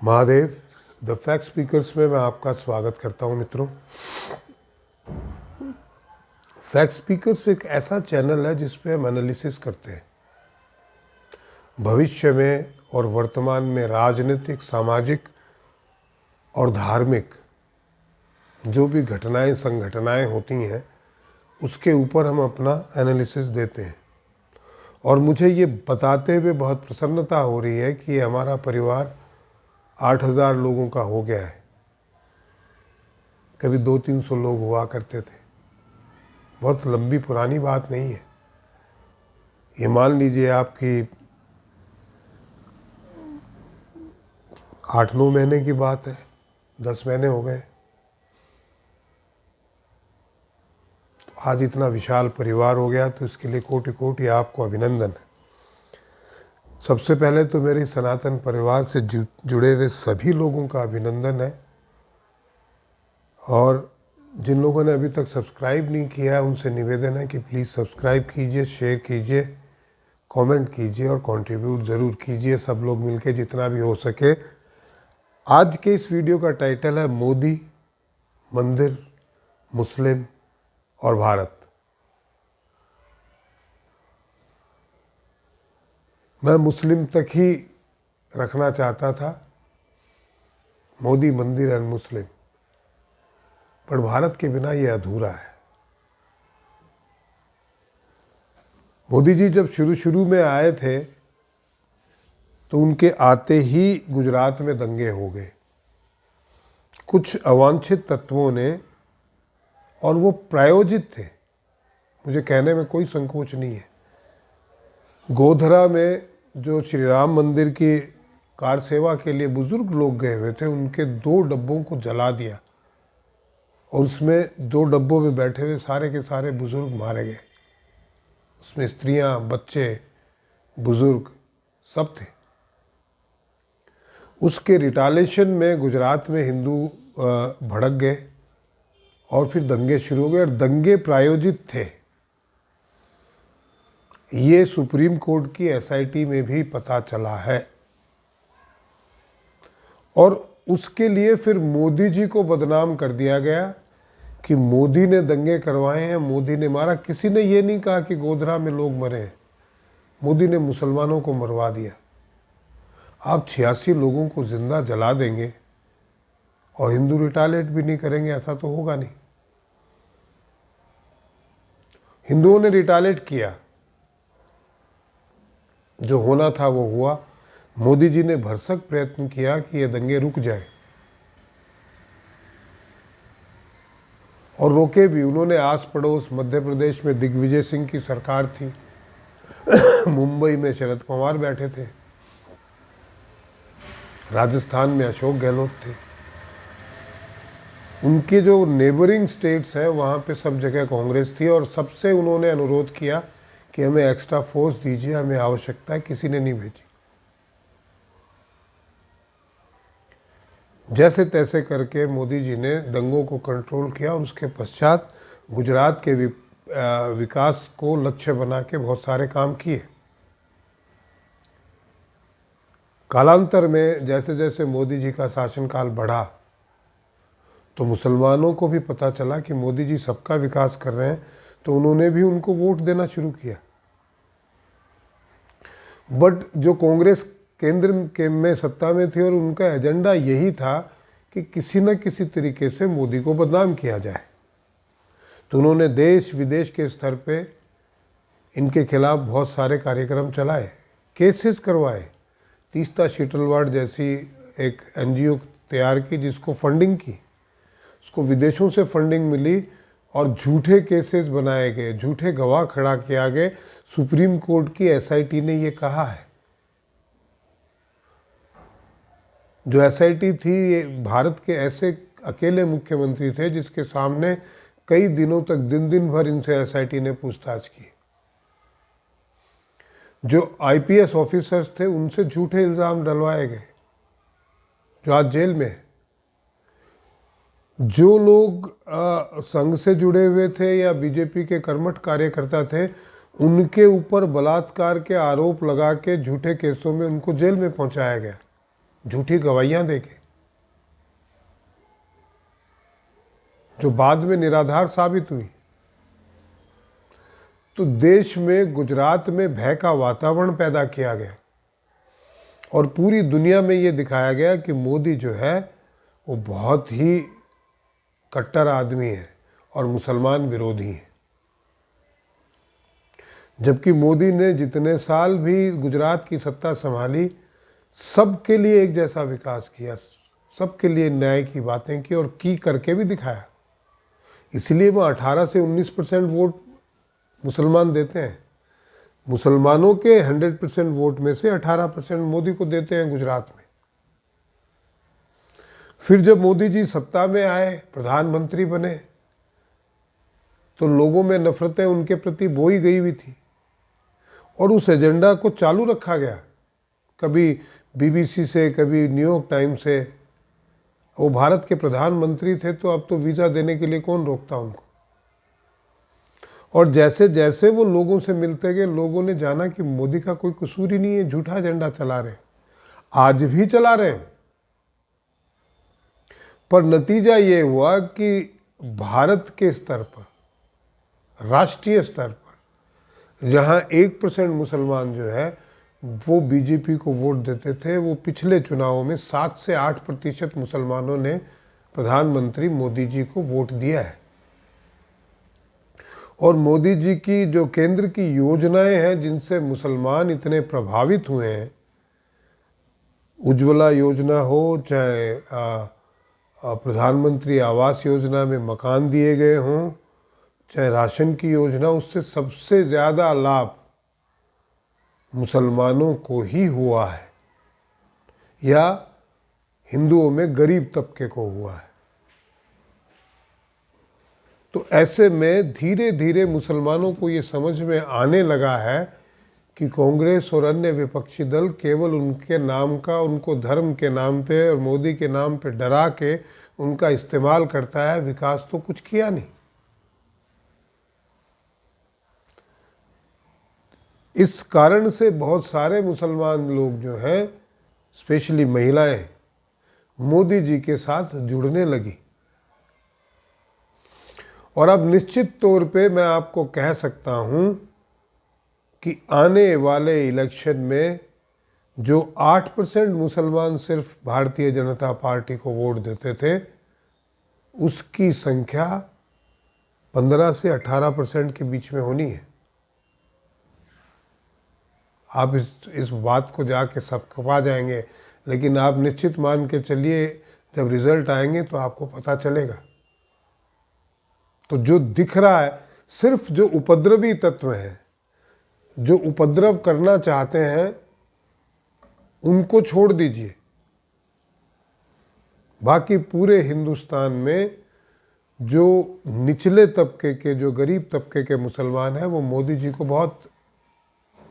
Mahadev the fact speakers में मैं आपका स्वागत करता हूं मित्रों। फैक्ट स्पीकर्स एक ऐसा चैनल है जिसपे हम एनालिसिस करते हैं भविष्य में और वर्तमान में राजनीतिक, सामाजिक और धार्मिक जो भी घटनाएं, संघटनाएं होती हैं उसके ऊपर हम अपना एनालिसिस देते हैं। और मुझे ये बताते हुए बहुत प्रसन्नता हो रही है कि हमारा परिवार 8,000 लोगों का हो गया है। कभी 200-300 लोग हुआ करते थे। बहुत लंबी पुरानी बात नहीं है। ये मान लीजिए आपकी 8-9 महीने की बात है, 10 महीने हो गए। तो आज इतना विशाल परिवार हो गया, तो इसके लिए कोटि कोटि आपको अभिनंदन है। सबसे पहले तो मेरे सनातन परिवार से जुड़े हुए सभी लोगों का अभिनंदन है। और जिन लोगों ने अभी तक सब्सक्राइब नहीं किया है उनसे निवेदन है कि प्लीज़ सब्सक्राइब कीजिए, शेयर कीजिए, कमेंट कीजिए और कंट्रीब्यूट ज़रूर कीजिए, सब लोग मिलके जितना भी हो सके। आज के इस वीडियो का टाइटल है मोदी, मंदिर, मुस्लिम और भारत। मैं मुस्लिम तक ही रखना चाहता था, मोदी, मंदिर एंड मुस्लिम, पर भारत के बिना ये अधूरा है। मोदी जी जब शुरू में आए थे तो उनके आते ही गुजरात में दंगे हो गए कुछ अवांछित तत्वों ने, और वो प्रायोजित थे। मुझे कहने में कोई संकोच नहीं है। गोधरा में जो श्री राम मंदिर की कार सेवा के लिए बुजुर्ग लोग गए हुए थे, उनके 2 डब्बों को जला दिया और उसमें 2 डब्बों में बैठे हुए सारे के सारे बुजुर्ग मारे गए। उसमें स्त्रियां, बच्चे, बुजुर्ग सब थे। उसके रिटालेशन में गुजरात में हिंदू भड़क गए और फिर दंगे शुरू हो गए, और दंगे प्रायोजित थे। ये सुप्रीम कोर्ट की एसआईटी में भी पता चला है। और उसके लिए फिर मोदी जी को बदनाम कर दिया गया कि मोदी ने दंगे करवाए हैं, मोदी ने मारा। किसी ने ये नहीं कहा कि गोधरा में लोग मरे हैं। मोदी ने मुसलमानों को मरवा दिया। आप 86 लोगों को जिंदा जला देंगे और हिंदू रिटालेट भी नहीं करेंगे, ऐसा तो होगा नहीं। हिंदुओं ने रिटालेट किया, जो होना था वो हुआ। मोदी जी ने भरसक प्रयत्न किया कि ये दंगे रुक जाए, और रोके भी। उन्होंने आस पड़ोस मध्य प्रदेश में दिग्विजय सिंह की सरकार थी, मुंबई में शरद पवार बैठे थे, राजस्थान में अशोक गहलोत थे। उनके जो नेबरिंग स्टेट्स हैं वहाँ पे सब जगह कांग्रेस थी, और सबसे उन्होंने अनुरोध किया कि हमें एक्स्ट्रा फोर्स दीजिए, हमें आवश्यकता है। किसी ने नहीं भेजी। जैसे तैसे करके मोदी जी ने दंगों को कंट्रोल किया, और उसके पश्चात गुजरात के विकास को लक्ष्य बना के बहुत सारे काम किए। कालांतर में जैसे जैसे मोदी जी का शासनकाल बढ़ा तो मुसलमानों को भी पता चला कि मोदी जी सबका विकास कर रहे हैं, तो उन्होंने भी उनको वोट देना शुरू किया। बट जो कांग्रेस केंद्र के में सत्ता में थी और उनका एजेंडा यही था कि किसी न किसी तरीके से मोदी को बदनाम किया जाए, तो उन्होंने देश विदेश के स्तर पे इनके खिलाफ बहुत सारे कार्यक्रम चलाए, केसेस करवाए। तीस्ता शीतलवाड़ जैसी एक एनजीओ तैयार की जिसको फंडिंग की, उसको विदेशों से फंडिंग मिली और झूठे केसेस बनाए गए, झूठे गवाह खड़ा किया गए। सुप्रीम कोर्ट की एसआईटी ने ये कहा है। जो एसआईटी थी, ये भारत के ऐसे अकेले मुख्यमंत्री थे जिसके सामने कई दिनों तक, दिन भर इनसे एसआईटी ने पूछताछ की। जो आईपीएस ऑफिसर्स थे उनसे झूठे इल्जाम डलवाए गए, जो आज जेल में है। जो लोग संघ से जुड़े हुए थे या बीजेपी के कर्मठ कार्यकर्ता थे, उनके ऊपर बलात्कार के आरोप लगा के झूठे केसों में उनको जेल में पहुंचाया गया। झूठी गवाहियां देके, जो बाद में निराधार साबित हुई। तो देश में, गुजरात में भय का वातावरण पैदा किया गया और पूरी दुनिया में ये दिखाया गया कि मोदी जो है वो बहुत ही कट्टर आदमी है और मुसलमान विरोधी है। जबकि मोदी ने जितने साल भी गुजरात की सत्ता संभाली, सबके लिए एक जैसा विकास किया, सबके लिए न्याय की बातें की और की करके भी दिखाया। इसलिए वो 18 से 19% वोट मुसलमान देते हैं। मुसलमानों के 100% वोट में से 18% मोदी को देते हैं गुजरात में। फिर जब मोदी जी सत्ता में आए, प्रधानमंत्री बने, तो लोगों में नफरतें उनके प्रति बोई गई हुई थी और उस एजेंडा को चालू रखा गया, कभी बीबीसी से, कभी न्यूयॉर्क टाइम्स से। वो भारत के प्रधानमंत्री थे, तो अब तो वीज़ा देने के लिए कौन रोकता उनको। और जैसे जैसे वो लोगों से मिलते गए, लोगों ने जाना कि मोदी का कोई कसूर ही नहीं है, झूठा एजेंडा चला रहे हैं, आज भी चला रहे हैं। पर नतीजा ये हुआ कि भारत के स्तर पर, राष्ट्रीय स्तर पर, जहां 1% मुसलमान जो है वो बीजेपी को वोट देते थे, वो पिछले चुनावों में 7 से 8% मुसलमानों ने प्रधानमंत्री मोदी जी को वोट दिया है। और मोदी जी की जो केंद्र की योजनाएं हैं जिनसे मुसलमान इतने प्रभावित हुए हैं, उज्ज्वला योजना हो, चाहे प्रधानमंत्री आवास योजना में मकान दिए गए हों, चाहे राशन की योजना, उससे सबसे ज़्यादा लाभ मुसलमानों को ही हुआ है या हिंदुओं में गरीब तबके को हुआ है। तो ऐसे में धीरे धीरे मुसलमानों को ये समझ में आने लगा है कि कांग्रेस और अन्य विपक्षी दल केवल उनके नाम का, उनको धर्म के नाम पे और मोदी के नाम पे डरा के उनका इस्तेमाल करता है, विकास तो कुछ किया नहीं। इस कारण से बहुत सारे मुसलमान लोग जो हैं, स्पेशली महिलाएं, मोदी जी के साथ जुड़ने लगी। और अब निश्चित तौर पे मैं आपको कह सकता हूं कि आने वाले इलेक्शन में जो 8% मुसलमान सिर्फ भारतीय जनता पार्टी को वोट देते थे, उसकी संख्या 15 से 18% के बीच में होनी है। आप इस बात को जाके सब खपा जाएंगे, लेकिन आप निश्चित मान के चलिए, जब रिजल्ट आएंगे तो आपको पता चलेगा। तो जो दिख रहा है, सिर्फ जो उपद्रवी तत्व हैं, जो उपद्रव करना चाहते हैं, उनको छोड़ दीजिए। बाकी पूरे हिंदुस्तान में जो निचले तबके के, जो गरीब तबके के मुसलमान हैं, वो मोदी जी को बहुत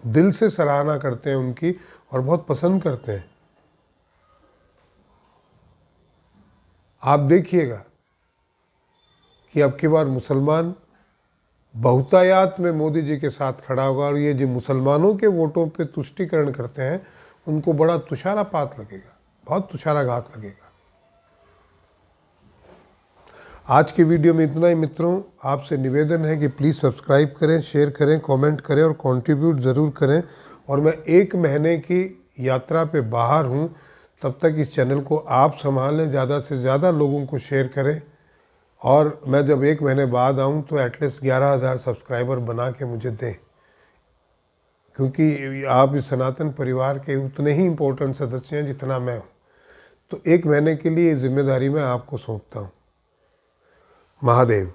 दिल से सराहना करते हैं उनकी और बहुत पसंद करते हैं। आप देखिएगा कि अब की बार मुसलमान बहुतायात में मोदी जी के साथ खड़ा होगा और ये जो मुसलमानों के वोटों पे तुष्टीकरण करते हैं, उनको बड़ा तुषारापात लगेगा, बहुत तुषाराघात लगेगा। आज की वीडियो में इतना ही मित्रों। आपसे निवेदन है कि प्लीज़ सब्सक्राइब करें, शेयर करें, कमेंट करें और कंट्रीब्यूट ज़रूर करें। और मैं 1 महीने की यात्रा पे बाहर हूँ, तब तक इस चैनल को आप संभालें, ज़्यादा से ज़्यादा लोगों को शेयर करें। और मैं जब 1 महीने बाद आऊँ तो एटलीस्ट 11,000 सब्सक्राइबर बना के मुझे दें, क्योंकि आप इस सनातन परिवार के उतने ही इम्पोर्टेंट सदस्य हैं जितना मैं हूँ। तो 1 महीने के लिए जिम्मेदारी मैं आपको सौंपता हूँ। महादेव।